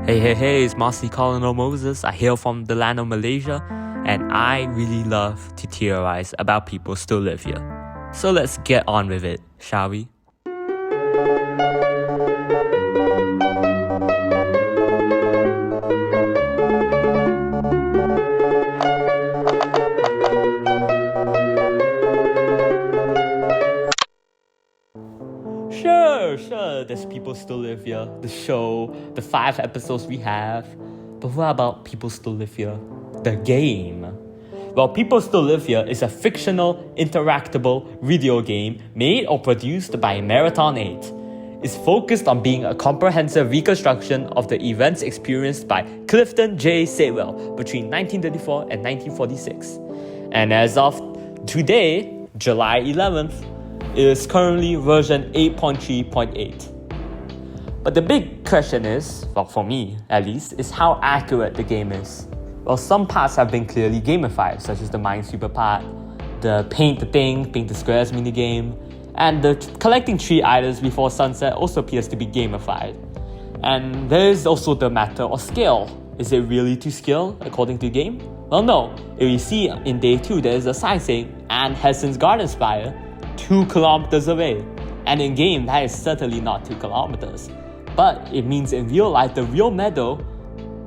Hey, it's Marcy Colonel Moses. I hail from the land of Malaysia, and I really love to theorize about people still live here. So let's get on with it, shall we? Sure, there's people still live here, the show, the 5 episodes we have. But what about people still live here? The game. Well, People Still Live Here is a fictional, interactable video game made or produced by Marathon 8. It's focused on being a comprehensive reconstruction of the events experienced by Clifton J. Sewell between 1934 and 1946. And as of today, July 11th, it is currently version 8.3.8. But the big question is, well, for me at least, is how accurate the game is. Well, some parts have been clearly gamified, such as the Minesweeper part, the paint the squares minigame, and the collecting 3 items before sunset also appears to be gamified. And there is also the matter of scale. Is it really to scale according to the game? Well, no. If you see in day 2, there is a sign saying Anne Hessen's Garden Spire, 2 kilometers away. And in game, that is certainly not 2 kilometers. But it means in real life, the real Meadow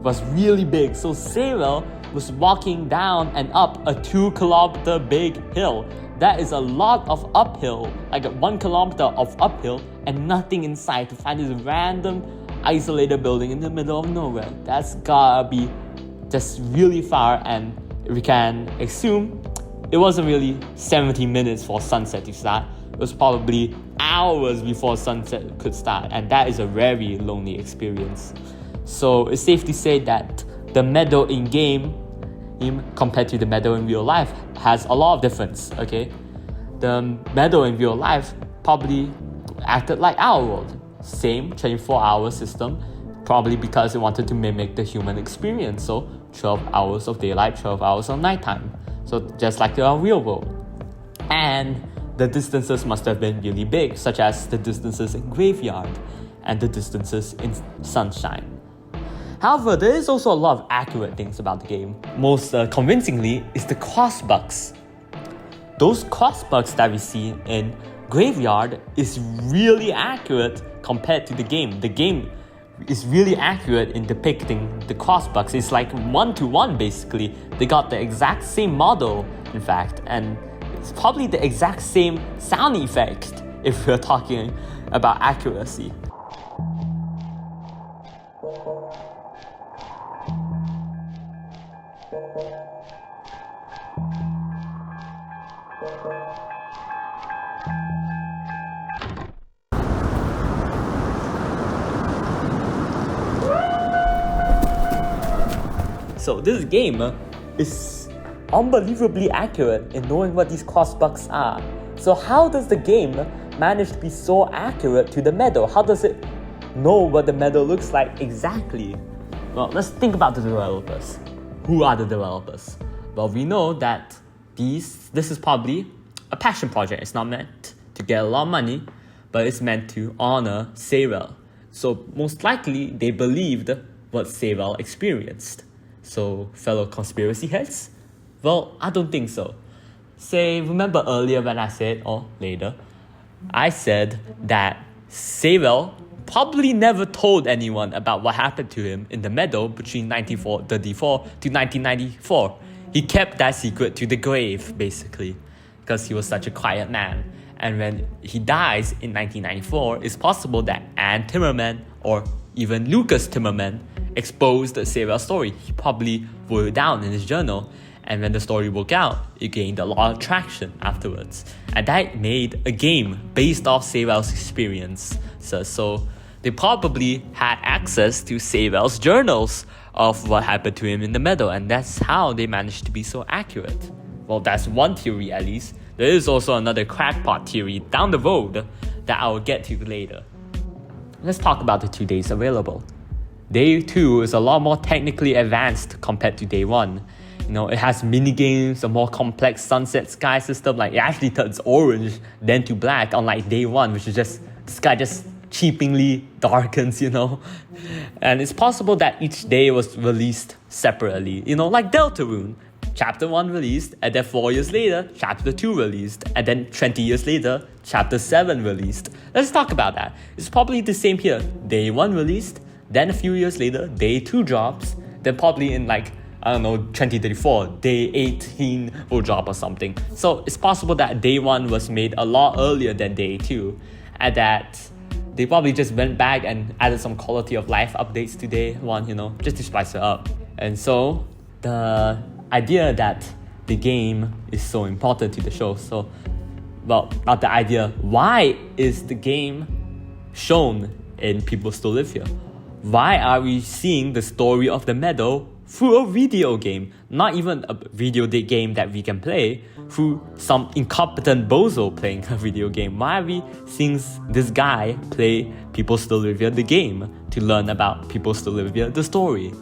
was really big. So Sewell was walking down and up a 2 kilometer big hill. That is a lot of uphill, like 1 kilometer of uphill, and nothing inside to find this random isolated building in the middle of nowhere. That's gotta be just really far, and we can assume it wasn't really 70 minutes for sunset to start. It was probably hours before sunset could start, and that is a very lonely experience. So it's safe to say that the Meadow in game compared to the Meadow in real life has a lot of difference, okay? The Meadow in real life probably acted like our world. Same 24-hour system, probably because it wanted to mimic the human experience. So 12 hours of daylight, 12 hours of nighttime. So just like our real world. And the distances must have been really big, such as the distances in Graveyard and the distances in Sunshine. However, there is also a lot of accurate things about the game. Most convincingly is the crossbugs. Those crossbugs that we see in Graveyard is really accurate compared to the game. The game is really accurate in depicting the crossbugs. It's like 1-to-1 basically. They got the exact same model, in fact, and it's probably the exact same sound effect if we're talking about accuracy. So this game is unbelievably accurate in knowing what these crossbugs are. So how does the game manage to be so accurate to the Meadow? How does it know what the Meadow looks like exactly? Well, let's think about the developers. Who are the developers? Well, we know that this is probably a passion project. It's not meant to get a lot of money, but it's meant to honor Sewell. So most likely they believed what Sewell experienced. So fellow conspiracy heads? Well, I don't think so. Remember earlier when I said, or later, I said that Sewell probably never told anyone about what happened to him in the Meadow between 1934 to 1994. He kept that secret to the grave, basically, because he was such a quiet man. And when he dies in 1994, it's possible that Ann Timmerman or even Lucas Timmerman exposed the Sewell story. He probably wrote it down in his journal, and when the story broke out, it gained a lot of traction afterwards. And that made a game based off Sewell's experience. So they probably had access to Sewell's journals of what happened to him in the Meadow, and that's how they managed to be so accurate. Well, that's one theory at least. There is also another crackpot theory down the road that I will get to later. Let's talk about the 2 days available. Day 2 is a lot more technically advanced compared to day 1. It has mini games, a more complex sunset sky system. Like, it actually turns orange then to black, unlike day 1, which is just the sky just cheaply darkens, And it's possible that each day was released separately, like Deltarune. Chapter 1 released, and then 4 years later, Chapter 2 released, and then 20 years later, Chapter 7 released. Let's talk about that. It's probably the same here. Day 1 released, then a few years later, Day 2 drops, then probably in 2034, Day 18 will drop or something. So it's possible that Day 1 was made a lot earlier than Day 2, and that they probably just went back and added some quality of life updates to Day 1, just to spice it up. And so the idea that the game is so important to the show. So, not the idea. Why is the game shown in People Still Live Here? Why are we seeing the story of the Meadow through a video game? Not even a video game that we can play, through some incompetent bozo playing a video game. Why are we seeing this guy play People Still Live Here, the game, to learn about People Still Live Here, the story?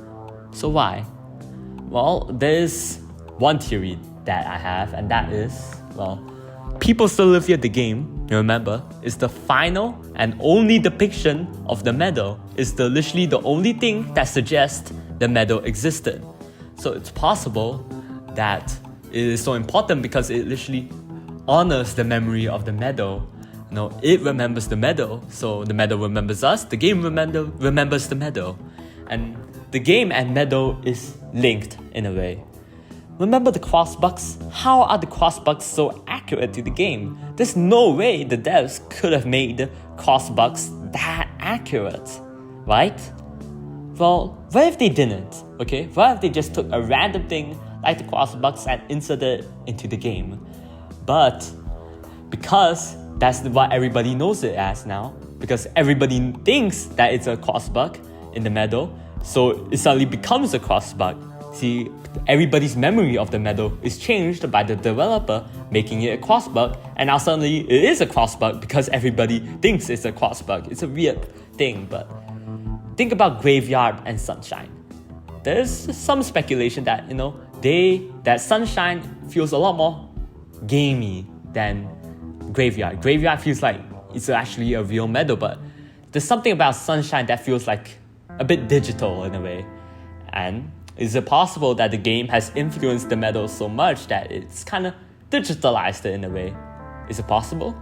So why? Well, there's one theory that I have, and that is, People Still Live Here, the game, you remember, is the final and only depiction of the Meadow. It's literally the only thing that suggests the Meadow existed. So it's possible that it is so important because it literally honors the memory of the Meadow. It remembers the Meadow, so the Meadow remembers us, the game remembers the Meadow. And the game and Meadow is linked in a way. Remember the crossbugs? How are the crossbugs so accurate to the game? There's no way the devs could have made the crossbugs that accurate, right? Well, what if they didn't? Okay, what if they just took a random thing like the crossbugs and inserted it into the game? But because that's what everybody knows it as now, because everybody thinks that it's a crossbug in the Meadow, so it suddenly becomes a crossbug. See, everybody's memory of the Meadow is changed by the developer making it a crossbug, and now suddenly it is a crossbug because everybody thinks it's a crossbug. It's a weird thing, but think about Graveyard and Sunshine. There's some speculation that, that Sunshine feels a lot more gamey than Graveyard. Graveyard feels like it's actually a real Meadow, but there's something about Sunshine that feels like a bit digital in a way. And is it possible that the game has influenced the Meadow so much that it's kind of digitalized it in a way? Is it possible?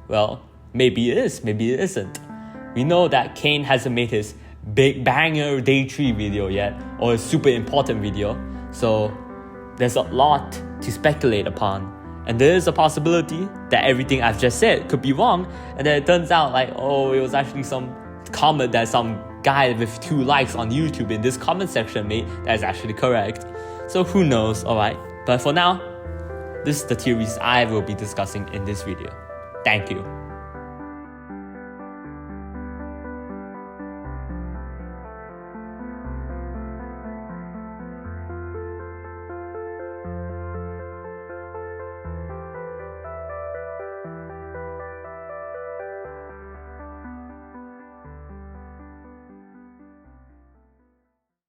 Well, maybe it is, maybe it isn't. We know that Kane hasn't made his big banger Day 3 video yet, or a super important video, so there's a lot to speculate upon. And there is a possibility that everything I've just said could be wrong, and then it turns out it was actually some comment that some guy with 2 likes on YouTube in this comment section made that is actually correct. So who knows, alright? But for now, this is the theories I will be discussing in this video. Thank you.